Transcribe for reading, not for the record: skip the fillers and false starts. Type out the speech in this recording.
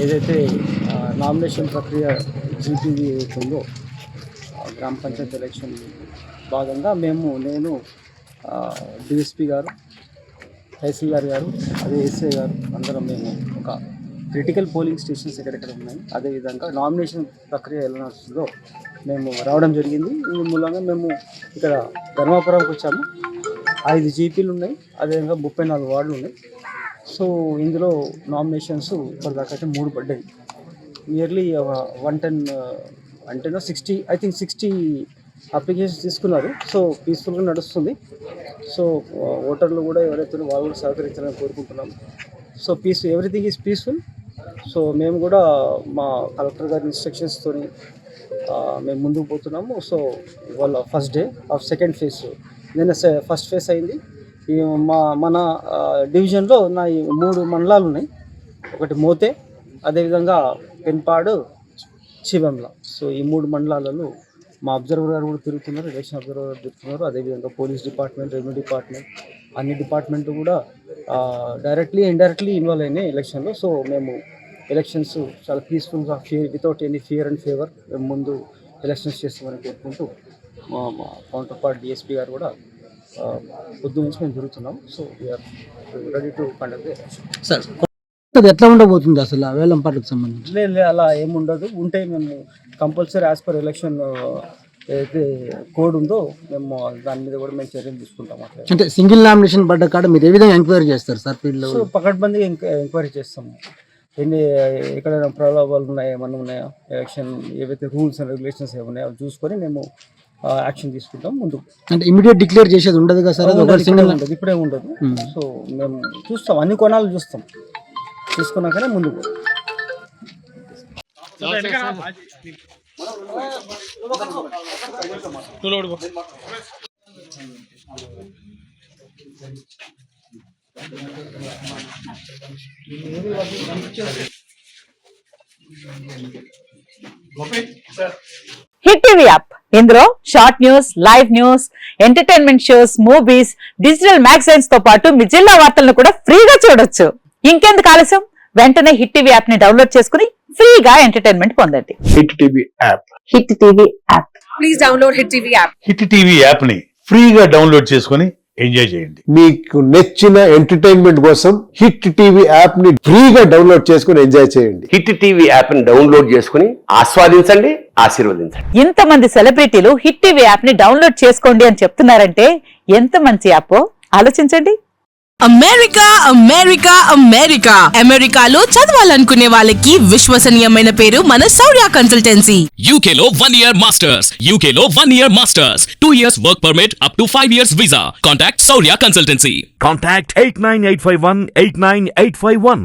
ఏదైతే నామినేషన్ ప్రక్రియ జీపీవీ అవుతుందో గ్రామ పంచాయతీ ఎలక్షన్ భాగంగా నేను డిఎస్పీ గారు, తహసీల్దార్ గారు, అదే ఎస్ఐ గారు అందరం మేము ఒక క్రిటికల్ పోలింగ్ స్టేషన్స్ ఎక్కడెక్కడ ఉన్నాయి, అదేవిధంగా నామినేషన్ ప్రక్రియ ఎలా నడుస్తుందో మేము రావడం జరిగింది. ఈ మూలంగా మేము ఇక్కడ ధర్మాపురంకి వచ్చాము. 5 జీపీలు ఉన్నాయి, అదేవిధంగా 34 వార్డులు ఉన్నాయి. సో ఇందులో నామినేషన్స్ ఇప్పటిదాకా అయితే 3 పడ్డాయి. నియర్లీ 110 అంటే 60 అప్లికేషన్స్ తీసుకున్నారు. సో పీస్ఫుల్గా నడుస్తుంది. సో ఓటర్లు కూడా ఎవరైతే వాళ్ళు కూడా సహకరించాలని కోరుకుంటున్నాం. So everything is peaceful. So మేము కూడా మా కలెక్టర్ గారి ఇన్స్ట్రక్షన్స్తో మేము ముందుకు పోతున్నాము. సో ఇవాళ first day of second phase. నిన్న ఫస్ట్ ఫేజ్ అయింది. ఈ మన డివిజన్లో ఉన్న ఈ 3 మండలాలు ఉన్నాయి. ఒకటి మోతే, అదేవిధంగా పెన్పాడు, చివెంల. సో ఈ 3 మండలాలలో మా అబ్జర్వర్ గారు కూడా తిరుగుతున్నారు, ఎలక్షన్ అబ్జర్వర్ గారు తిరుగుతున్నారు. అదేవిధంగా పోలీస్ డిపార్ట్మెంట్, రెవెన్యూ డిపార్ట్మెంట్, అన్ని డిపార్ట్మెంట్ కూడా డైరెక్ట్లీ ఇండైరెక్ట్లీ ఇన్వాల్వ్ అయినాయి ఎలక్షన్లో. సో మేము ఎలక్షన్స్ చాలా పీస్ఫుల్గా without any fear and favour మేము ముందు ఎలక్షన్స్ చేస్తామని కోరుకుంటూ మా కౌంటర్ పార్ట్ డిఎస్పీ గారు కూడా పొద్దు నుంచి మేము జరుగుతున్నాం. So we are ready to conduct the election. Sir అది ఎట్లా ఉండబోతుంది అసలు ఆ వేలంపాటకు సంబంధించి? లేదు, అలా ఏముండదు. ఉంటే మేము కంపల్సరీ యాజ్ పర్ ఎలక్షన్ ఏదైతే కోడ్ ఉందో మేము దాని మీద కూడా మేము చర్యలు తీసుకుంటాం. అట్లా అంటే సింగిల్ నామినేషన్ పడ్డ కాడ మీరు ఏ విధంగా ఎంక్వైరీ చేస్తారు సార్ ఫీల్డ్లో? సో పకడ్బందీగా ఎంక్వైరీ చేస్తాము. ఎక్కడైనా ప్రలోభాలు ఉన్నాయా, ఏమన్నా ఉన్నాయా, ఎలక్షన్ ఏవైతే రూల్స్ అండ్ రెగ్యులేషన్స్ ఏమున్నాయో అవి చూసుకొని మేము యాక్షన్ తీసుకుంటాం ముందుకు. అంటే ఇమీడియట్ డిక్లేర్ చేసేది ఉండదు కదా సార్? ఉండదు, ఇప్పుడే ఉండదు. సో మేము చూస్తాం, అన్ని కోణాలు చూస్తాం, చూసుకున్నాకనే ముందుకు. హిట్ టీవీ యాప్, ఇందులో short news, live news, entertainment shows, movies, digital magazines తో పాటు మీ జిల్లా వార్తలను కూడా ఫ్రీగా చూడొచ్చు. ఇంకెందుకు ఆలస్యం, వెంటనే హిట్ టీవీ యాప్ ని డౌన్లోడ్ చేసుకుని ఫ్రీగా ఎంటర్టైన్మెంట్ పొందండి. Hit TV app. Hit TV app. Please download hit TV app. Hit TV app ని ఫ్రీగా డౌన్లోడ్ చేసుకుని ఎంజాయ్ చేయండి. మీకు నచ్చిన ఎంటర్టైన్మెంట్ కోసం హిట్ టీవీ యాప్ ని ఫ్రీగా డౌన్లోడ్ చేసుకుని ఎంజాయ్ చేయండి. హిట్ టీవీ యాప్ ని డౌన్లోడ్ చేసుకుని ఆస్వాదించండి, ఆశీర్వదించండి. ఇంతమంది సెలబ్రిటీలు హిట్ టీవీ యాప్ ని డౌన్లోడ్ చేసుకోండి అని చెప్తున్నారంటే ఎంత మంచి యాప్ ఆలోచించండి. అమెరికా అమెరికా అమెరికా అమెరికాలో చదవాలనుకునే వాళ్ళకి విశ్వసనీయమైన పేరు మన శౌర్య కన్సల్టెన్సీ. UK లో 1 year masters, UK లో 1 year masters, 2 years work permit up to 5 years visa. Contact Saurya Consultancy. Contact 89851 89851.